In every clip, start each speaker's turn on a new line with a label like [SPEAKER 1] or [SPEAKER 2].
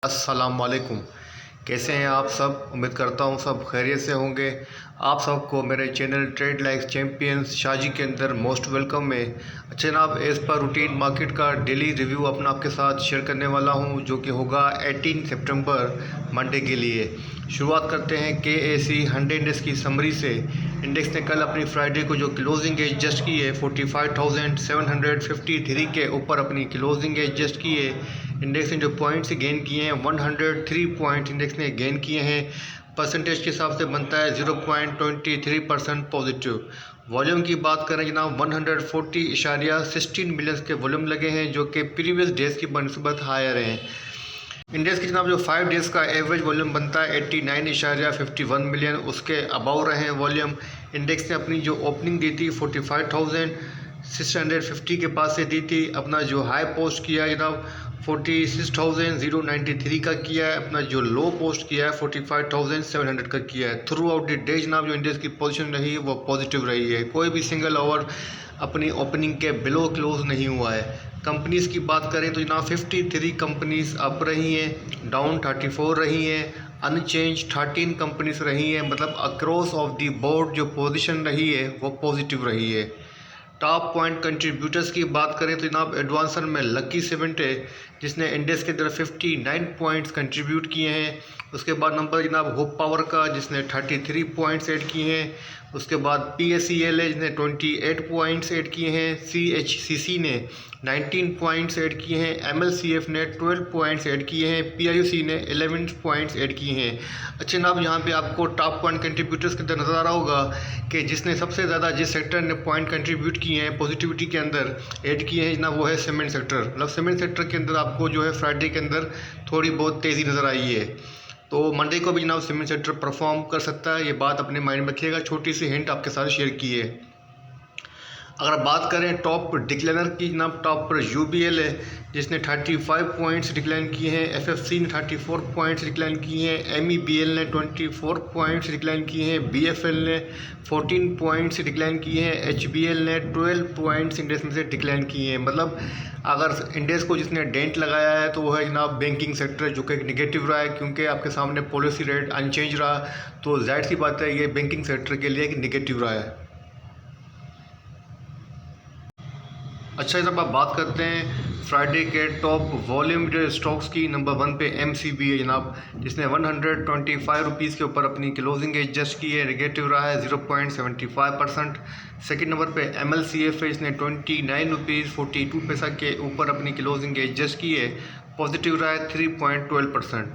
[SPEAKER 1] अस्सलाम वालेकुम। कैसे हैं आप सब? उम्मीद करता हूँ सब खैरियत से होंगे। आप सबको मेरे channel trade like champions Shaji के अंदर मोस्ट वेलकम है। अच्छा जनाब, एज़ पर रूटीन मार्केट का डेली रिव्यू अपना आपके साथ शेयर करने वाला हूँ, जो कि होगा 18 सितंबर मंडे के लिए। शुरुआत करते हैं KAC 100 इंडेक्स की समरी से। इंडेक्स ने कल अपनी फ्राइडे को जो क्लोजिंग एज जस्ट की है 45,753 के ऊपर अपनी क्लोजिंग एज जस्ट की है। इंडेक्स ने जो पॉइंट्स गेन किए हैं 103 पॉइंट इंडेक्स ने गेन किए हैं। परसेंटेज के हिसाब से बनता है 0.23% पॉजिटिव। वॉल्यूम की बात करें जनाब 140.16 मिलियन के वॉल्यूम लगे हैं, जो कि प्रीवियस डेज की बनस्बत हायर हैं। इंडेक्स की जनाब जो 5 डेज़ का एवरेज वॉल्यूम बनता है 89.51 मिलियन, उसके अबाउ रहे हैं वॉल्यूम। इंडेक्स ने अपनी जो ओपनिंग दी थी 45,650 के पास से दी थी। अपना जो हाई पोस्ट किया है जनाब 46,093 का किया है। अपना जो लो पोस्ट किया है 45,700 का किया है। थ्रू आउट द डे जनाब जो इंडेक्स की पोजीशन रही है वो पॉजिटिव रही है। कोई भी सिंगल आवर अपनी ओपनिंग के बिलो क्लोज नहीं हुआ है। कंपनीज़ की बात करें तो जनाब 53 कंपनीज़ अप रही हैं, डाउन 34 रही हैं, अनचेंज 13 कंपनीज रही हैं। मतलब अक्रॉस ऑफ दी बोर्ड जो पोजीशन रही है वो पॉजिटिव रही है। टॉप पॉइंट कंट्रीब्यूटर्स की बात करें तो जनाब एडवांसर में लकी सीमेंट है, जिसने इंडेक्स के अंदर 59 पॉइंट्स कंट्रीब्यूट किए हैं। उसके बाद नंबर जनाब होप पावर का, जिसने 33 पॉइंट्स ऐड किए हैं। उसके बाद PSEL है, जिसने 28 पॉइंट्स ऐड किए हैं। CHCC ने 19 पॉइंट्स ऐड किए हैं। MLCF ने 12 पॉइंट्स ऐड किए हैं। PIUC ने 11 पॉइंट्स ऐड किए हैं। अच्छा जनाब, यहाँ पे आपको टॉप पॉइंट कंट्रीब्यूटर्स के अंदर नज़र आ रहा होगा कि जिसने सबसे ज़्यादा जिस सेक्टर ने पॉइंट कंट्रीब्यूट किए हैं पॉजिटिविटी के अंदर ऐड किए हैं जनाब, वो है सीमेंट सेक्टर। मतलब सीमेंट सेक्टर के अंदर आपको जो है फ्राइडे के अंदर थोड़ी बहुत तेज़ी नज़र आई है। तो मंडे को भी जनाब सीमेंट सेक्टर परफॉर्म कर सकता है, ये बात अपने माइंड में रखिएगा। छोटी सी हिंट आपके साथ शेयर की है। अगर बात करें टॉप डिक्लाइनर की जनाब, टॉप पर UBL है, जिसने 35 पॉइंट्स डिक्लाइन किए हैं। FFC ने 34 पॉइंट्स डिक्लाइन किए हैं। MEBL ने 24 पॉइंट्स डिक्लाइन किए हैं। BFL ने 14 पॉइंट्स डिक्लाइन किए हैं। HBL ने 12 पॉइंट्स इंडेक्स में से डिक्लाइन किए हैं। मतलब अगर इंडेक्स को जिसने डेंट लगाया है तो वो है जनाब बैंकिंग सेक्टर, जो कि निगेटिव रहा है, क्योंकि आपके सामने पॉलिसी रेट अनचेंज रहा। तो जाहिर सी बात है ये बैंकिंग सेक्टर के लिए निगेटिव रहा है। अच्छा जब आप बात करते हैं फ्राइडे के टॉप वॉल्यूम स्टॉक्स की, नंबर 1 पे MCB है जनाब, जिसने 125 रुपीज़ के ऊपर अपनी क्लोजिंग एज जस्ट की है, नेगेटिव रहा है 0.75%। सेकेंड नंबर पे MLCF है, इसने 29 रुपीज़ 42 पैसा के ऊपर अपनी क्लोजिंग एज जस्ट की है, पॉजिटिव रहा है 3.12%।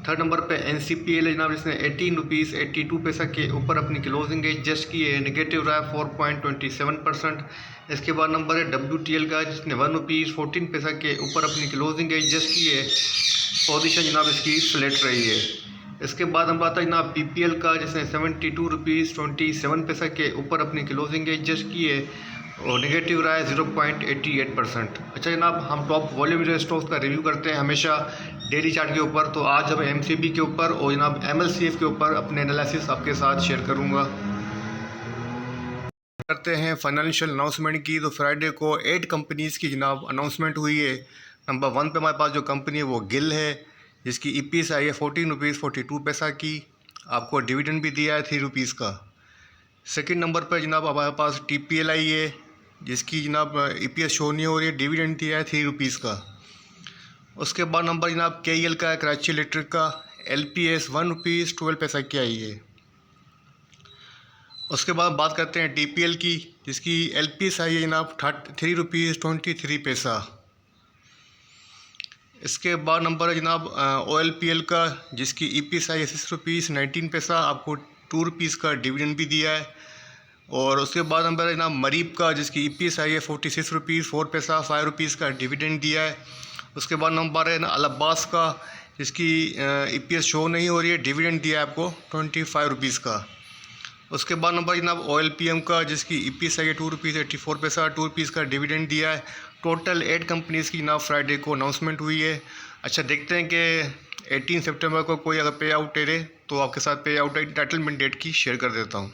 [SPEAKER 1] थर्ड नंबर पे NCPL है जनाब, जिसने 18 रुपीज़ 82 पैसा के ऊपर अपनी क्लोजिंग एज जस्ट की है, नेगेटिव रहा है 4.27%। इसके बाद नंबर है WTL का, जिसने 1 रुपीज़ 14 पैसा के ऊपर अपनी क्लोजिंग एज जस्ट की है, पोजीशन जनाब इसकी फ्लैट रही है। इसके बाद हम बात है जनाब PPL का, जिसने 72 रुपीज़ 27 पैसा के ऊपर अपनी क्लोजिंग एज जस्ट की है और नेगेटिव रहा है 0.88%। अच्छा जनाब, हम टॉप वॉल्यूम स्टॉक्स का रिव्यू करते हैं हमेशा डेली चार्ट के ऊपर। तो आज हम MCB के ऊपर और जनाब MLCF के ऊपर अपने एनालिसिस आपके साथ शेयर करूँगा। करते हैं फाइनेंशियल अनाउंसमेंट की। तो फ्राइडे को 8 कंपनीज़ की जनाब अनाउंसमेंट हुई है। नंबर 1 पे हमारे पास जो कंपनी है वो गिल है, जिसकी EPS आई है 14 रुपीज़ 42 पैसा की। आपको डिविडेंड भी दिया है 3 रुपीज़ का। सेकंड नंबर पर जनाब हमारे पास TPL आई है, जिसकी जनाब EPS शो नहीं हो रही है, डिविडेंड दिया है 3 रुपीज़ का। उसके बाद नंबर जनाब KEL का है, कराची इलेक्ट्रिक का, LPS 1 रुपीज़ 12 पैसा की आई है। उसके बाद बात करते हैं DPL की, जिसकी LPS आई है जनाब 3 रुपीज़ 23 पैसा। इसके बाद नंबर है जनाब OLPL का, जिसकी EPS आई है 6 रुपीज़ 19 पैसा, आपको 2 रुपीज़ का डिविडेंड भी दिया है। और उसके बाद नंबर है जनाब मरीब का, जिसकी EPS आई है 46 रुपीज़ 4 पैसा, 5 रुपीज़ का डिविडेंड दिया है। उसके बाद नंबर है अल अब्बास का, जिसकी EPS शो नहीं हो रही है, डिविडेंड दिया है आपको 25 रुपीज़ का। उसके बाद नंबर जनाब OLPM का, जिसकी EPS आई है 2 रुपीज़ 84 पैसा, 2 रुपीज़ का डिविडेंड दिया है। टोटल 8 कंपनीज़ की जनाब फ्राइडे को अनाउंसमेंट हुई है। अच्छा देखते हैं कि 18 सितंबर को कोई अगर पे आउट दे तो आपके साथ पे आउट एंटाइटलमेंट डेट की शेयर कर देता हूँ।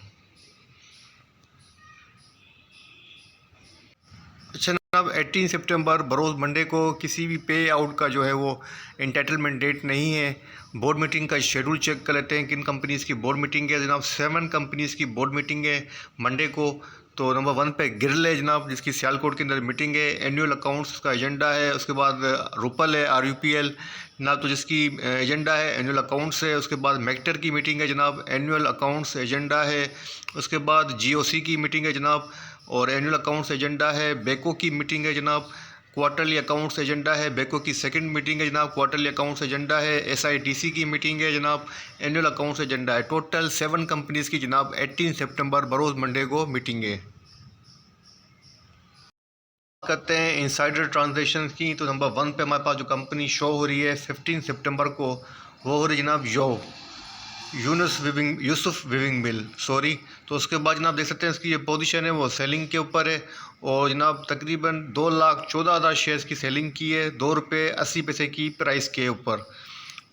[SPEAKER 1] अच्छा जनाब, जनाब 18 सितंबर बरोज़ मंडे को किसी भी पे आउट का जो है वो इंटाइटलमेंट डेट नहीं है। बोर्ड मीटिंग का शेड्यूल चेक कर लेते हैं किन कंपनीज़ की बोर्ड मीटिंग है। जनाब 7 कंपनीज़ की बोर्ड मीटिंग है मंडे को। तो नंबर 1 पे गिरल है जनाब, जिसकी सियालकोट के अंदर मीटिंग है। एनुअल अकाउंट्स का एजेंडा है। उसके बाद रुपल है RUPL जनाब, तो जिसकी एजेंडा है एनुअल अकाउंट्स है। उसके बाद मेक्टर की मीटिंग है जनाब, एनुअल अकाउंट्स एजेंडा है। उसके बाद GOC की मीटिंग है जनाब और एनुअल अकाउंट्स एजेंडा है। बेको की मीटिंग है जनाब, क्वार्टरली अकाउंट्स एजेंडा है। बेको की सेकंड मीटिंग है जनाब, क्वार्टरली अकाउंट्स एजेंडा है। SITC की मीटिंग है जनाब, एनुअल अकाउंट्स एजेंडा है। टोटल 7 कंपनीज़ की जनाब 18 सितंबर बरोज़ मंडे को मीटिंग है। करते हैं इनसाइडर ट्रांजैक्शन की। तो नंबर 1 पे हमारे पास जो कंपनी शो हो रही है 15 सितंबर को, वो हो रही है जनाब यूसुफ वीविंग मिल, सॉरी। तो उसके बाद जनाब देख सकते हैं इसकी ये पोजीशन है वो सेलिंग के ऊपर है और जनाब तकरीबन 2,14,000 शेयर्स की सेलिंग की है, ₹2.80 की प्राइस के ऊपर।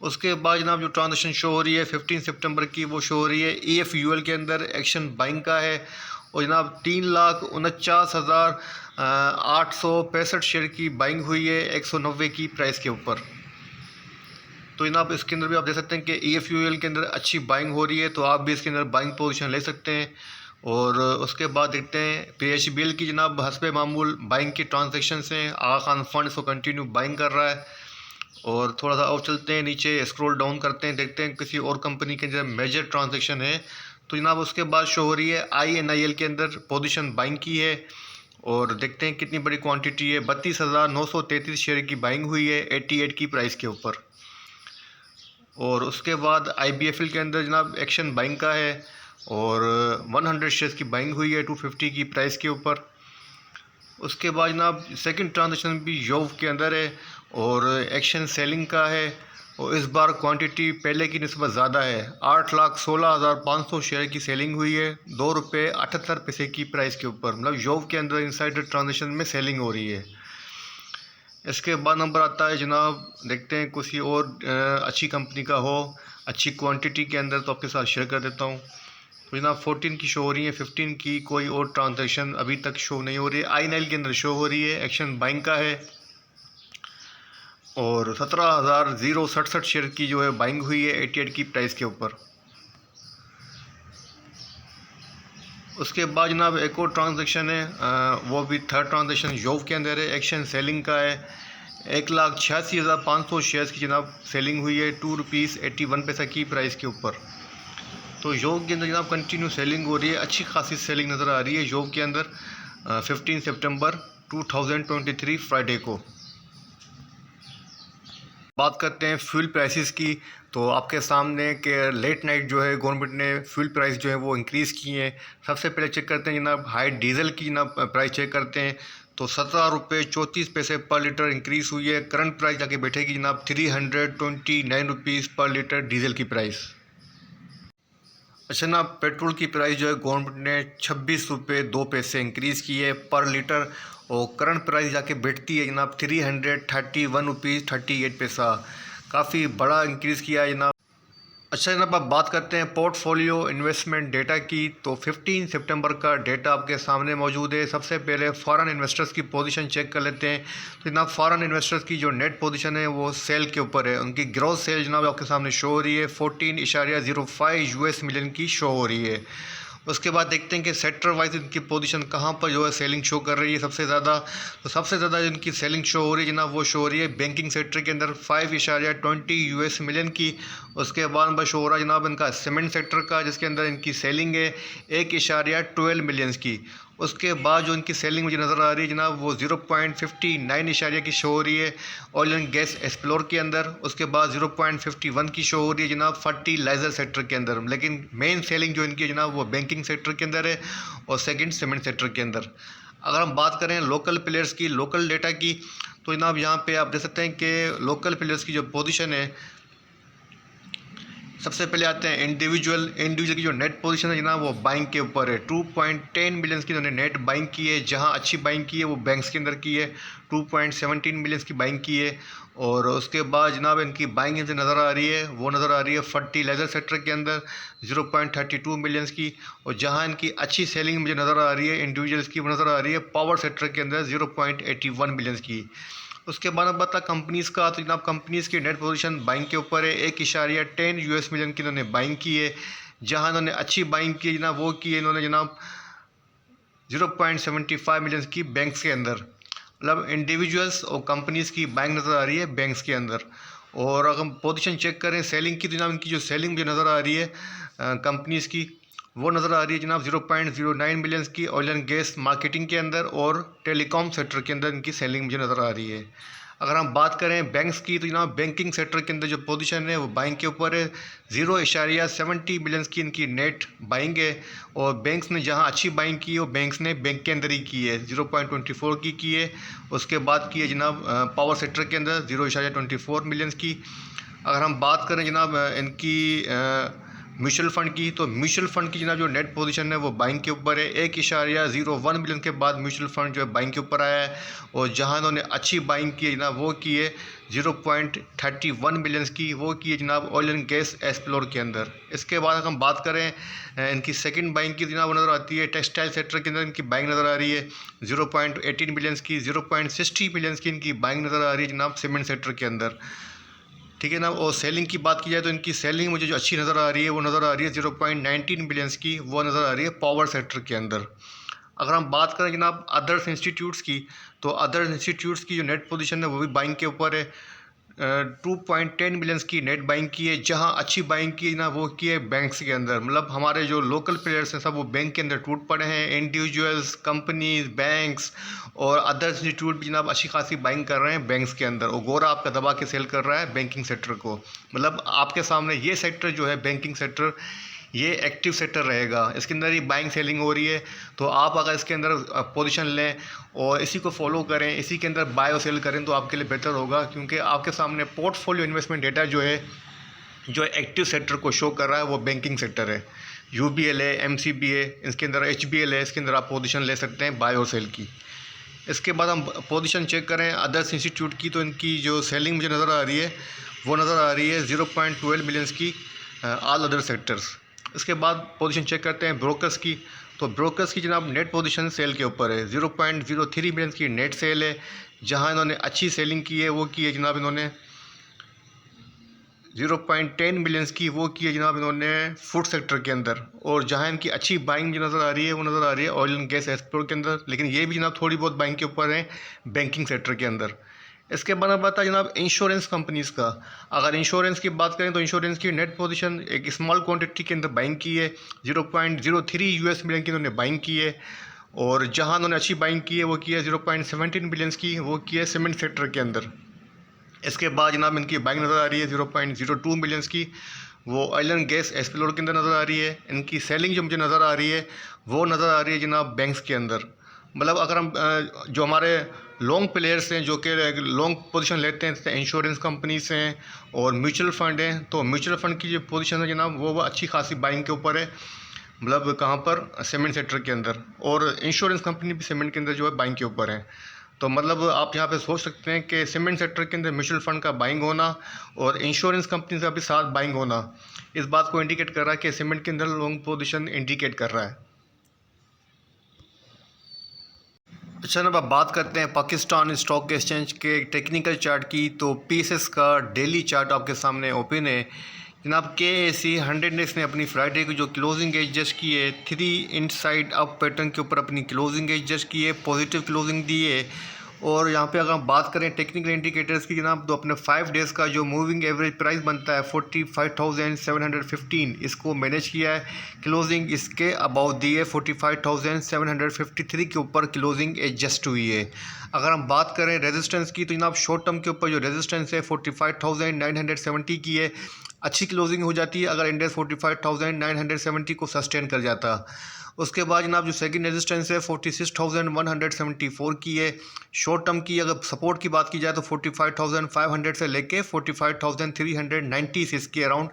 [SPEAKER 1] उसके बाद जनाब जो ट्रांजेक्शन शो हो रही है 15 सितंबर की, वो शो हो रही है EFUL के अंदर एक्शन बाइंग का है और जनाब 3,49,865 शेयर की बाइंग हुई है 190 की प्राइस के ऊपर। तो जनाब इसके अंदर भी आप देख सकते हैं कि EFUL के अंदर अच्छी बाइंग हो रही है, तो आप भी इसके अंदर बाइंग पोजीशन ले सकते हैं। और उसके बाद देखते हैं PHBL की जनाब हस्बे मामूल बाइंग की ट्रांजेक्शन हैं। आगा खान फंड इसको कंटिन्यू बाइंग कर रहा है। और थोड़ा सा और चलते हैं नीचे, स्क्रॉल डाउन करते हैं, देखते हैं किसी और कंपनी के अंदर मेजर ट्रांजेक्शन है। तो जनाब उसके बाद शो हो रही है INIL के अंदर पोजीशन बाइंग की है और देखते हैं कितनी बड़ी क्वांटिटी है। 32,933 शेयर की बाइंग हुई है 88 की प्राइस के ऊपर। और उसके बाद IBFL के अंदर जनाब एक्शन बाइंग का है और 100 शेयर्स की बाइंग हुई है 250 की प्राइस के ऊपर। उसके बाद जनाब सेकंड ट्रांजेक्शन भी योव के अंदर है और एक्शन सेलिंग का है और इस बार क्वांटिटी पहले की निस्बत ज़्यादा है। 8,16,500 शेयर की सेलिंग हुई है ₹2.78 की प्राइस के ऊपर। मतलब योव के अंदर इनसाइडर ट्रांजेक्शन में सेलिंग हो रही है। इसके बाद नंबर आता है जनाब, देखते हैं किसी और अच्छी कंपनी का हो अच्छी क्वांटिटी के अंदर, तो आपके साथ शेयर कर देता हूँ। तो जनाब 14 की शो हो रही है, 15 की कोई और ट्रांजैक्शन अभी तक शो नहीं हो रही है। INIL के अंदर शो हो रही है, एक्शन बाइंग का है और 17,067 शेयर की जो है बाइंग हुई है 88 की प्राइस के ऊपर। उसके बाद जनाब एक और ट्रांजैक्शन है, वो भी थर्ड ट्रांजैक्शन योव के अंदर है, एक्शन सेलिंग का है। 1,86,500 शेयर्स की जनाब सेलिंग हुई है ₹2.81 की प्राइस के ऊपर। तो योव के अंदर जनाब कंटिन्यू सेलिंग हो रही है, अच्छी खासी सेलिंग नज़र आ रही है योव के अंदर 15 सितंबर 2023 फ्राइडे को। बात करते हैं फ्यूल प्राइसेस की। तो आपके सामने के लेट नाइट जो है गवर्नमेंट ने फ्यूल प्राइस जो है वो इंक्रीज़ किए हैं। सबसे पहले चेक करते हैं जनाब हाई डीजल की जनाब प्राइस चेक करते हैं, तो ₹17.34 पर लीटर इंक्रीज़ हुई है। करंट प्राइस जाके बैठेगी जनाब ₹329 पर लीटर डीजल की प्राइस। अच्छा ना, पेट्रोल की प्राइस जो है गवर्नमेंट ने ₹26.02 इंक्रीज़ की है पर लीटर और करंट प्राइस जाके बैठती है जनाब ₹331.38। काफ़ी बड़ा इंक्रीज़ किया है जनाब। अच्छा जनाब, आप बात करते हैं पोर्टफोलियो इन्वेस्टमेंट डेटा की। तो 15 सितंबर का डेटा आपके सामने मौजूद है। सबसे पहले फॉरेन इन्वेस्टर्स की पोजीशन चेक कर लेते हैं। तो जनाब फॉरेन इन्वेस्टर्स की जो नेट पोजीशन है वो सेल के ऊपर है। उनकी ग्रॉस सेल जनाब आपके सामने शो हो रही है 14.05 US मिलियन की शो हो रही है। उसके बाद देखते हैं कि सेक्टर वाइज इनकी पोजीशन कहाँ पर जो है सेलिंग शो कर रही है सबसे ज़्यादा। तो सबसे ज़्यादा इनकी सेलिंग शो हो रही है जनाब वो शो हो रही है बैंकिंग सेक्टर के अंदर 5.20 US मिलियन की। उसके बाद नंबर शो हो रहा है जनाब इनका सीमेंट सेक्टर का, जिसके अंदर इनकी सेलिंग है 1.12 मिलियंस की। उसके बाद जो इनकी सेलिंग मुझे नज़र आ रही है जनाब वो 0.59 की शो हो रही है ऑयल एंड गैस एक्सप्लोर के अंदर। उसके बाद 0.51 की शो हो रही है जनाब फर्टिलाइज़र सेक्टर के अंदर। लेकिन मेन सेलिंग जो इनकी है जनाब वो बैंकिंग सेक्टर के अंदर है और सेकंड सीमेंट सेक्टर के अंदर। अगर हम बात करें लोकल प्लेयर्स की, लोकल डेटा की, तो जनाब यहाँ पे आप देख सकते हैं कि लोकल प्लेयर्स की जो पोजीशन है सबसे पहले आते हैं इंडिविजुअल की जो नेट पोजीशन है जनाब वो बाइंग के ऊपर है। 2.10 मिलियंस की उन्होंने नेट बाइंग की है। जहां अच्छी बाइंग की है वो बैंक्स के अंदर की है, 2.17 मिलियंस की बाइंग की है। और उसके बाद जनाब इनकी बाइंग जो नज़र आ रही है वो नज़र आ रही है फर्टिलाइज़र सेक्टर के अंदर 0.32 मिलियंस की। और जहां इनकी अच्छी सेलिंग मुझे नज़र आ रही है इंडिविजुअल्स की वो नज़र आ रही है पावर सेक्टर के अंदर 0.81 मिलियंस की। उसके बाद अब बता कंपनीज़ का, तो जनाब कंपनीज़ की नेट पोजीशन बाइंग के ऊपर है। 1.10 यूएस मिलियन की इन्होंने बाइंग की है। जहां इन्होंने अच्छी बाइंग की है जनाब वो की है इन्होंने जनाब 0.75 मिलियन की बैंक्स के अंदर। मतलब इंडिविजुअल्स और कंपनीज़ की बाइंग नज़र आ रही है बैंक्स के अंदर। और अगर हम पोजीशन चेक करें सेलिंग की, तो जनाब इनकी जो सेलिंग मुझे नज़र आ रही है कंपनीज़ की वो नज़र आ रही है जनाब 0.09 मिलियंस की ऑयल एंड गैस मार्केटिंग के अंदर और टेलीकॉम सेक्टर के अंदर इनकी सेलिंग मुझे नज़र आ रही है। अगर हम बात करें बैंक्स की, तो जनाब बैंकिंग सेक्टर के अंदर जो पोजीशन है वो बाइंग के ऊपर है। 0.70 मिलियंस की इनकी नेट बाइंग है। और बैंक्स ने जहां अच्छी बाइंग की है वो बैंक्स ने बैंक के अंदर ही की है, 0.24 की है। उसके बाद की है जनाब पावर सेक्टर के अंदर 0.24 मिलियंस की। अगर हम बात करें जनाब इनकी म्यूचुअल फ़ंड की, तो म्यूचुअल फ़ंड की जनाब जो नेट पोजीशन है वो बाइंग के ऊपर है। 1.01 मिलियन के बाद म्यूचुअल फ़ंड जो है बाइंग के ऊपर आया है। और जहां इन्होंने अच्छी बाइंग की है जनाब वो की है 0.31 मिलियंस की, वो की है जनाब ऑयल एंड गैस एक्सप्लोर के अंदर। इसके बाद अगर हम बात करें इनकी सेकंड बाइंग की जनाब वो नज़र आती है टेक्सटाइल सेक्टर के अंदर इनकी बाइंग नज़र आ रही है 0.18 मिलियंस की। 0.60 मिलियंस की इनकी बाइंग नज़र आ रही है जनाब सीमेंट सेक्टर के अंदर, ठीक है ना। और सेलिंग की बात की जाए तो इनकी सेलिंग मुझे जो अच्छी नज़र आ रही है वो नज़र आ रही है 0.19 बिलियंस की, वो नज़र आ रही है पावर सेक्टर के अंदर। अगर हम बात करें जनाब अदर्स इंस्टीट्यूट्स की, तो अदर इंस्टीट्यूट्स की जो नेट पोजीशन है वो भी बाइंग के ऊपर है। 2.10 मिलियंस की नेट बाइंग की है। जहां अच्छी बाइंग की ना वो की है बैंक्स के अंदर। मतलब हमारे जो लोकल प्लेयर्स हैं सब वो बैंक के अंदर टूट पड़े हैं। इंडिविजुअल्स, कंपनीज, बैंक्स और अदर इंस्टीट्यूट भी जनाब अच्छी खासी बाइंग कर रहे हैं बैंक्स के अंदर। और गोरा आपका दबा के सेल कर रहा है बैंकिंग सेक्टर को। मतलब आपके सामने ये सेक्टर जो है बैंकिंग सेक्टर ये एक्टिव सेक्टर रहेगा, इसके अंदर ही बाइंग सेलिंग हो रही है। तो आप अगर इसके अंदर पोजीशन लें और इसी को फॉलो करें, इसी के अंदर बाय और सेल करें तो आपके लिए बेहतर होगा। क्योंकि आपके सामने पोर्टफोलियो इन्वेस्टमेंट डेटा जो है जो एक्टिव सेक्टर को शो कर रहा है वो बैंकिंग सेक्टर है। UBL है, MCB है, इसके अंदर HBL है, इसके अंदर आप पोजीशन ले सकते हैं बाय और सेल की। इसके बाद हम पोजीशन चेक करें अदर्स इंस्टीट्यूट की, तो इनकी जो सेलिंग मुझे नज़र आ रही है वो नज़र आ रही है 0.12 मिलियंस की ऑल अदर सेक्टर्स। इसके बाद पोजीशन चेक करते हैं ब्रोकर्स की, तो ब्रोकर्स की जनाब नेट पोजीशन सेल के ऊपर है। 0.03 मिलियन की नेट सेल है। जहां इन्होंने अच्छी सेलिंग की है वो की है जनाब इन्होंने 0.10 मिलियंस की, वो की है जनाब इन्होंने फूड सेक्टर के अंदर। और जहां इनकी अच्छी बाइंग जो नज़र आ रही है वो नज़र आ रही है ऑयल एंड गैस एक्सप्लोर के अंदर। लेकिन ये भी जनाब थोड़ी बहुत बाइंग के ऊपर है बैंकिंग सेक्टर के अंदर। इसके बाद बात है जनाब इंश्योरेंस कंपनीज़ का। अगर इंश्योरेंस की बात करें तो इंश्योरेंस की नेट पोजीशन एक स्मॉल क्वांटिटी के अंदर बाइंग की है। 0.03 यूएस मिलियन की उन्होंने बाइंग की है। और जहां उन्होंने अच्छी बाइंग की है वो की है 0.17 बिलियंस की, वो की है सीमेंट सेक्टर के अंदर। इसके बाद जनाब इनकी बाइंग नज़र आ रही है 0.02 मिलियंस की, वो ऑयल एंड गैस एक्सप्लोर के अंदर नज़र आ रही है। इनकी सेलिंग जो मुझे नज़र आ रही है वो नज़र आ रही है जनाब बैंक्स के अंदर। मतलब अगर हम जो हमारे लॉन्ग प्लेयर्स हैं जो कि लॉन्ग पोजीशन लेते हैं इंश्योरेंस कंपनीज हैं और म्यूचुअल फ़ंड हैं, तो म्यूचुअल फ़ंड की जो पोजीशन है जनाब वो अच्छी खासी बाइंग के ऊपर है। मतलब कहाँ पर सीमेंट सेक्टर के अंदर, और इंश्योरेंस कंपनी भी सीमेंट के अंदर जो है बाइंग के ऊपर है। तो मतलब आप यहाँ पे सोच सकते हैं कि सीमेंट सेक्टर के अंदर म्यूचुअल फ़ंड का बाइंग होना और इंश्योरेंस कंपनी का भी साथ बाइंग होना इस बात को इंडिकेट कर रहा है कि सीमेंट के अंदर लॉन्ग पोजीशन इंडिकेट कर रहा है। अच्छा ना, अब बात करते हैं पाकिस्तान स्टॉक एक्सचेंज के टेक्निकल चार्ट की। तो PSS का डेली चार्ट आपके सामने ओपन है जनाब। KSE 100 इंडेक्स ने अपनी फ्राइडे की जो क्लोजिंग एज जस्ट की है 3 इनसाइड अप पैटर्न के ऊपर अपनी क्लोजिंग एज जस्ट की है, पॉजिटिव क्लोजिंग दी है। और यहाँ पे अगर हम बात करें टेक्निकल इंडिकेटर्स की जनाब, तो अपने 5 डेज़ का जो मूविंग एवरेज प्राइस बनता है 45,715, इसको मैनेज किया है। क्लोजिंग इसके अबाउट दी है 45,753 के ऊपर क्लोजिंग एडजस्ट हुई है। अगर हम बात करें रेजिस्टेंस की, तो जनाब शॉर्ट टर्म के ऊपर जो रेजिस्टेंस है 45,970 की है। अच्छी क्लोजिंग हो जाती है अगर इंडेक्स 45,970 को सस्टेन कर जाता। उसके बाद जनाब जो सेकंड रेजिस्टेंस है 46,174 की है। शॉर्ट टर्म की अगर सपोर्ट की बात की जाए तो 45,500 से लेके 45,390 इसके अराउंड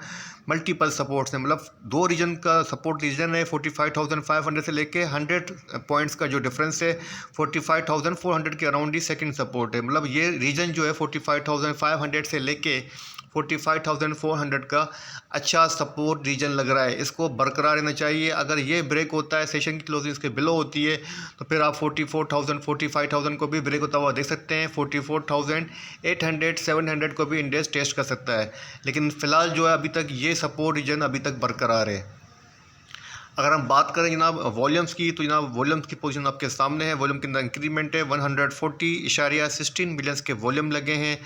[SPEAKER 1] मल्टीपल सपोर्ट्स हैं। मतलब दो रीजन का सपोर्ट रीजन है 45,500 से लेके 100 पॉइंट्स का जो डिफरेंस है 45,400 के अराउंड ही सेकंड सपोर्ट है। मतलब ये रीजन जो है 45,500 से लेके 45,400 का अच्छा सपोर्ट रीजन लग रहा है, इसको बरकरार रहना चाहिए। अगर ये ब्रेक होता है, सेशन की क्लोजिंग इसके बिलो होती है, तो फिर आप 44,000 45,000 को भी ब्रेक होता हुआ देख सकते हैं। 44,800 700 को भी इंडेक्स टेस्ट कर सकता है, लेकिन फ़िलहाल जो है अभी तक ये सपोर्ट रीजन अभी तक बरकरार है। अगर हम बात करें जनाब वॉल्यूम्स की, तो जनाब वॉल्यूम्स की पोजीशन आपके सामने है। वॉल्यूम के अंदर इंक्रीमेंट है, 140.16 मिलियंस के वॉल्यूम लगे हैं।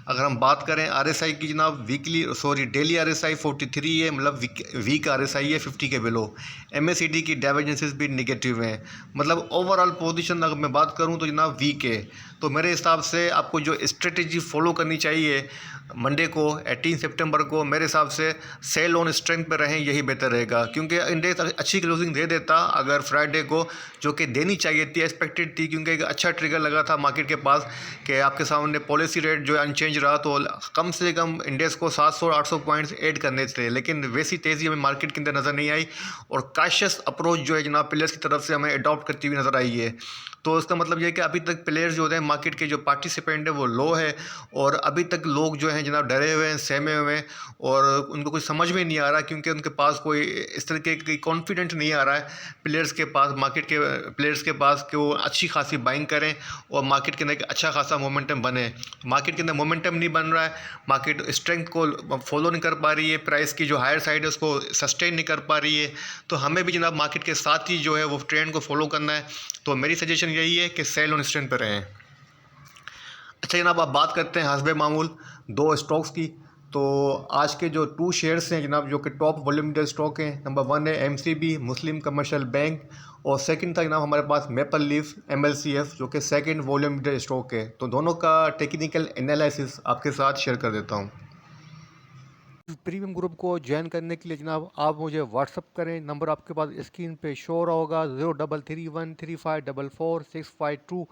[SPEAKER 1] अगर हम बात करें आरएसआई की जनाब डेली आरएसआई 43 है, मतलब वीक आरएसआई है 50 के बिलो। एमएसीडी की डाइवर्जेंसेस भी नेगेटिव हैं। मतलब ओवरऑल पोजीशन अगर मैं बात करूं तो जनाब वीक है। तो मेरे हिसाब से आपको जो स्ट्रेटजी फॉलो करनी चाहिए मंडे को 18 सितंबर को, मेरे हिसाब से सेल ऑन स्ट्रेंथ पे रहें, यही बेहतर रहेगा। क्योंकि इंडेक्स अच्छी क्लोजिंग दे देता अगर फ्राइडे को, जो कि देनी चाहिए थी, एक्सपेक्टेड थी, क्योंकि एक अच्छा ट्रिगर लगा था मार्केट के पास कि आपके सामने पॉलिसी रेट जो अनचेंज रहा, तो कम से कम इंडेक्स को 700-800 पॉइंट्स ऐड करने थे। लेकिन वैसी तेज़ी हमें मार्केट के अंदर नज़र नहीं आई, और काशियस अप्रोच जो है जनाब प्लेयर्स की तरफ से हमें अडॉप्ट करती हुई नज़र आई है। तो इसका मतलब ये है कि अभी तक प्लेयर्स जो हैं मार्केट के जो पार्टिसिपेंट है वो लो है, और अभी तक लोग जो हैं जनाब डरे हुए हैं, सहमे हुए हैं, और उनको कुछ समझ में नहीं आ रहा, क्योंकि उनके पास कोई इस तरीके की कॉन्फिडेंट नहीं आ रहा है प्लेयर्स के पास, मार्केट के प्लेयर्स के पास, कि वो अच्छी खासी बाइंग करें और मार्केट के अंदर एक अच्छा खासा मोमेंटम बने। मार्केट के अंदर मोमेंटम नहीं बन रहा है, मार्केट स्ट्रेंथ को फॉलो नहीं कर पा रही है, प्राइस की जो हायर साइड है उसको सस्टेन नहीं कर पा रही है। तो हमें भी जनाब मार्केट के साथ ही जो है वो ट्रेंड को फॉलो करना है। तो मेरी सजेशन यही है कि सेल ऑन स्ट्रेंथ पर रहें। अच्छा जनाब, आप बात करते हैं हस्बे मामूल दो स्टॉक्स की। तो आज के जो 2 शेयर्स हैं जनाब, जो कि टॉप वॉल्यूम स्टॉक हैं, नंबर 1 है एमसीबी मुस्लिम कमर्शियल बैंक, और सेकंड था जनाब हमारे पास मेपल लीफ एमएलसीएफ, जो कि सेकंड वॉल्यूम स्टॉक है। तो दोनों का टेक्निकल एनालिसिस आपके साथ शेयर कर देता हूँ। प्रीमियम ग्रुप को ज्वाइन करने के लिए जनाब आप मुझे व्हाट्सअप करें, नंबर आपके पास स्क्रीन पे शो हो रहा होगा 033135446552।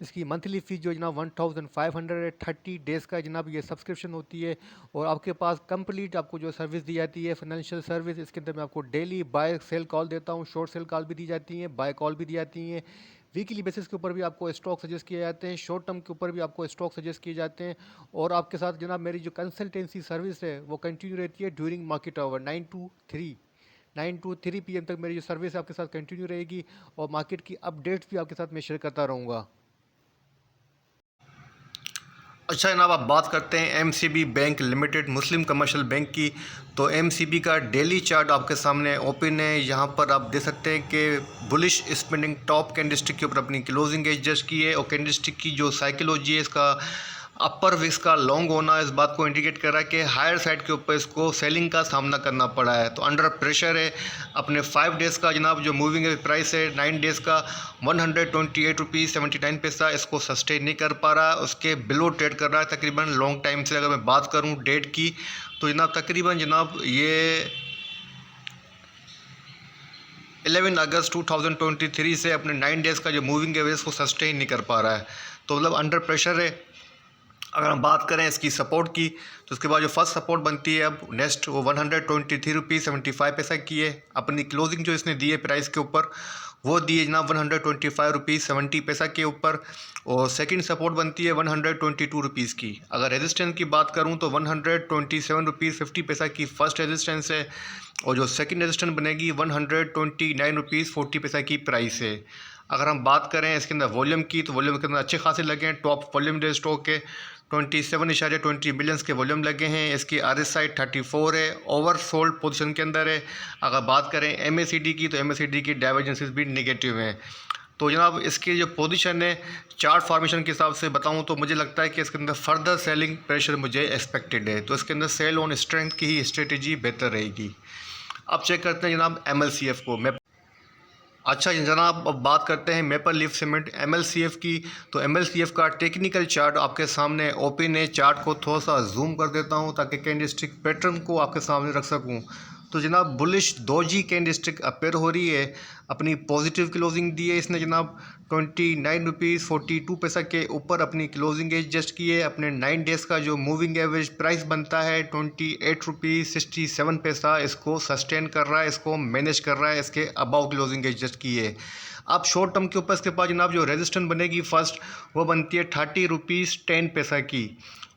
[SPEAKER 1] इसकी मंथली फ़ीस जो जनाब 1500 30 डेज़ का जनाब ये सब्सक्रिप्शन होती है, और आपके पास कंप्लीट आपको जो सर्विस दी जाती है फाइनेंशियल सर्विस, इसके अंदर मैं आपको डेली बाय सेल कॉल देता हूँ, शॉर्ट सेल कॉल भी दी जाती हैं, बाय कॉल भी दी जाती हैं। वीकली बेसिस के ऊपर भी आपको स्टॉक सजेस्ट किए जाते हैं, शॉर्ट टर्म के ऊपर भी आपको स्टॉक सजेस्ट किए जाते हैं। और आपके साथ जनाब मेरी जो कंसल्टेंसी सर्विस है वो कंटिन्यू रहती है during market our 9 to 3 PM तक मेरी जो सर्विस है आपके साथ कंटिन्यू रहेगी, और मार्केट की अपडेट्स भी आपके साथ मैं शेयर करता रहूँगा। अच्छा जनाब, आप बात करते हैं एमसीबी बैंक लिमिटेड मुस्लिम कमर्शियल बैंक की। तो एमसीबी का डेली चार्ट आपके सामने ओपन है। यहाँ पर आप देख सकते हैं कि बुलिश स्पेंडिंग टॉप कैंडलस्टिक के ऊपर अपनी क्लोजिंग एज जस्ट की है, और कैंडलस्टिक की जो साइकोलॉजी है, इसका अपर विक्स का लॉन्ग होना इस बात को इंडिकेट कर रहा है कि हायर साइड के ऊपर इसको सेलिंग का सामना करना पड़ा है। तो अंडर प्रेशर है। अपने 5 डेज़ का जनाब जो मूविंग प्राइस है 9 डेज़ का 128.79 इसको सस्टेन नहीं कर पा रहा, उसके बिलो ट्रेड कर रहा है तकरीबन लॉन्ग टाइम से। अगर मैं बात करूं डेट की, तो जनाब तकरीबन जनाब ये 11 अगस्त 2023 से अपने 9 डेज़ का जो मूविंग एवरेज को सस्टेन नहीं कर पा रहा है। तो मतलब अंडर प्रेशर है। अगर हम बात करें इसकी सपोर्ट की, तो उसके बाद जो फर्स्ट सपोर्ट बनती है अब नेक्स्ट वो 123.75 रुपये की है। अपनी क्लोजिंग जो इसने दी है प्राइस के ऊपर वो दी है जनाब 125.70 के ऊपर, और सेकंड सपोर्ट बनती है 122 रुपीज़ की। अगर रेजिस्टेंस की बात करूं तो 127.50 की फर्स्ट रेजिस्टेंस है, और जो सेकंड रेजिस्टेंस बनेगी 129.40 की प्राइस है। अगर हम बात करें इसके अंदर वॉल्यूम की, तो वॉल्यूम के अंदर अच्छे खासे लगे हैं। टॉप वॉल्यूम डे स्टॉक के 27.20 बिलियंस के वॉल्यूम लगे हैं। इसकी RSI 34 है, ओवर सोल्ड पोजिशन के अंदर है। अगर बात करें MACD की, तो MACD की डाइवर्जेंसेस भी नेगेटिव हैं। तो जनाब इसकी जो पोजीशन है चार्ट फॉर्मेशन के हिसाब से बताऊं तो मुझे लगता है कि इसके अंदर फर्दर सेलिंग प्रेशर मुझे एक्सपेक्टेड है। तो इसके अंदर सेल ऑन स्ट्रेंथ की ही स्ट्रेटेजी बेहतर रहेगी। अब चेक करते हैं जनाब MLCF को। अच्छा जनाब, अब बात करते हैं मेपल लीफ सीमेंट MLCF की। तो MLCF का टेक्निकल चार्ट आपके सामने ओपन है। चार्ट को थोड़ा सा जूम कर देता हूं ताकि कैंडलस्टिक पैटर्न को आपके सामने रख सकूं। तो जनाब बुलिश डोजी कैंडलस्टिक अपेयर हो रही है, अपनी पॉजिटिव क्लोजिंग दी है इसने जनाब 29 रुपीज़ 42 पैसा के ऊपर अपनी क्लोजिंग एज जस्ट की है। अपने 9 डेज़ का जो मूविंग एवरेज प्राइस बनता है 28 रुपीज़ 67 पैसा, इसको सस्टेन कर रहा है, इसको मैनेज कर रहा है, इसके अबाउ क्लोजिंग एज जस्ट की है। अब शॉर्ट टर्म के ऊपर इसके पास जनाब जो रेजिस्टेंस बनेगी फर्स्ट वो बनती है 30 रुपीज़ 10 पैसा की।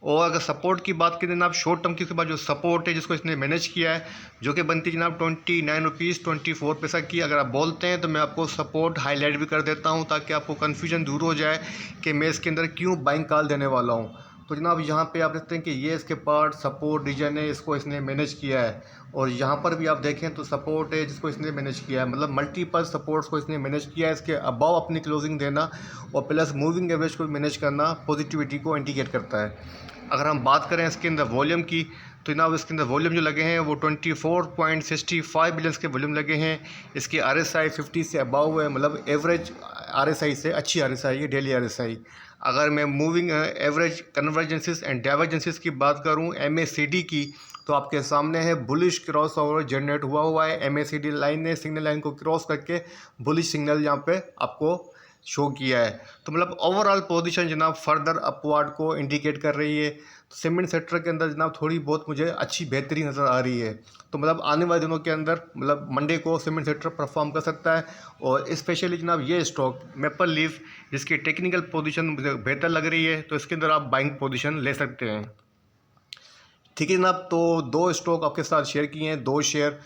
[SPEAKER 1] और अगर सपोर्ट की बात करें जनाब शॉर्ट टर्म की, उसके बाद जो सपोर्ट है जिसको इसने मैनेज किया है जो कि बनती है जनाब 29 रुपीज़ 24 पैसा की। अगर आप बोलते हैं तो मैं आपको सपोर्ट हाईलाइट भी कर देता हूं ताकि आपको कन्फ्यूजन दूर हो जाए कि मैं इसके अंदर क्यों बाइंग कॉल देने वाला हूं। तो जनाब यहाँ पे आप देखते हैं कि ये इसके पार्ट सपोर्ट रीजन है, इसको इसने मैनेज किया है। और यहाँ पर भी आप देखें तो सपोर्ट है जिसको इसने मैनेज किया है, मतलब मल्टीपल सपोर्ट्स को इसने मैनेज किया है। इसके अबाव अपनी क्लोजिंग देना और प्लस मूविंग एवरेज को मैनेज करना पॉजिटिविटी को इंडिकेट करता है। अगर हम बात करें इसके अंदर वॉल्यूम की तो जनाब इसके अंदर वॉल्यूम जो लगे हैं वो 24.65 बिलियंस के वॉल्यूम लगे हैं। इसकी RSI 50 से अबाव है, मतलब एवरेज RSI से अच्छी RSI है, डेली RSI। अगर मैं मूविंग एवरेज कन्वर्जेंसिस एंड डाइवर्जेंसिस की बात करूं MACD की, तो आपके सामने है बुलिश क्रॉस ओवर जनरेट हुआ है। MACD लाइन ने सिग्नल लाइन को क्रॉस करके बुलिश सिग्नल यहाँ पे आपको शो किया है। तो मतलब ओवरऑल पोजीशन जनाब फर्दर अपवर्ड को इंडिकेट कर रही है। तो सीमेंट सेक्टर के अंदर जनाब थोड़ी बहुत मुझे अच्छी बेहतरी नज़र आ रही है। तो मतलब आने वाले दिनों के अंदर मतलब मंडे को सीमेंट सेक्टर परफॉर्म कर सकता है। और स्पेशली जनाब ये स्टॉक मेपल लीफ जिसकी टेक्निकल पोजीशन मुझे बेहतर लग रही है, तो इसके अंदर आप बाइंग पोजीशन ले सकते हैं। ठीक है जनाब, तो 2 स्टॉक आपके साथ शेयर किए हैं, 2 share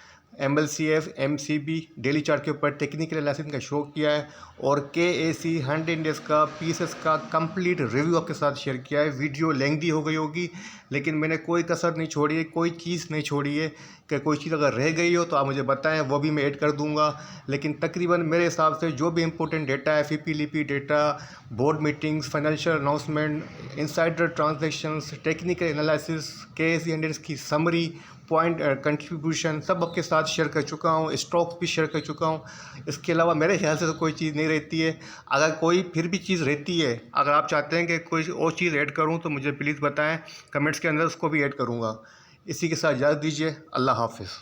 [SPEAKER 1] MLCF MCB daily chart के ऊपर टेक्निकल एनालिसिस का शो किया है और KAC 100 डेज का पीसेस का कंप्लीट रिव्यू आपके साथ शेयर किया है। वीडियो लेंथी हो गई होगी लेकिन मैंने कोई कसर नहीं छोड़ी है, कोई चीज़ नहीं छोड़ी है कि कोई चीज़ अगर रह गई हो तो आप मुझे बताएं, वो भी मैं ऐड कर दूंगा। लेकिन तकरीबन मेरे हिसाब से जो भी इंपॉर्टेंट डेटा है, FEP data, board meetings, financial announcement, insider transactions, technical analysis, KAC 100 की समरी, पॉइंट कंट्रीब्यूशन सब आपके साथ शेयर कर चुका हूँ, स्टॉक्स भी शेयर कर चुका हूँ। इसके अलावा मेरे ख्याल से तो कोई चीज़ नहीं रहती है। अगर कोई फिर भी चीज़ रहती है, अगर आप चाहते हैं कि कोई और चीज़ ऐड करूँ तो मुझे प्लीज़ बताएं कमेंट्स के अंदर, उसको भी ऐड करूँगा। इसी के साथ इजाज़त दीजिए, अल्लाह हाफिज़।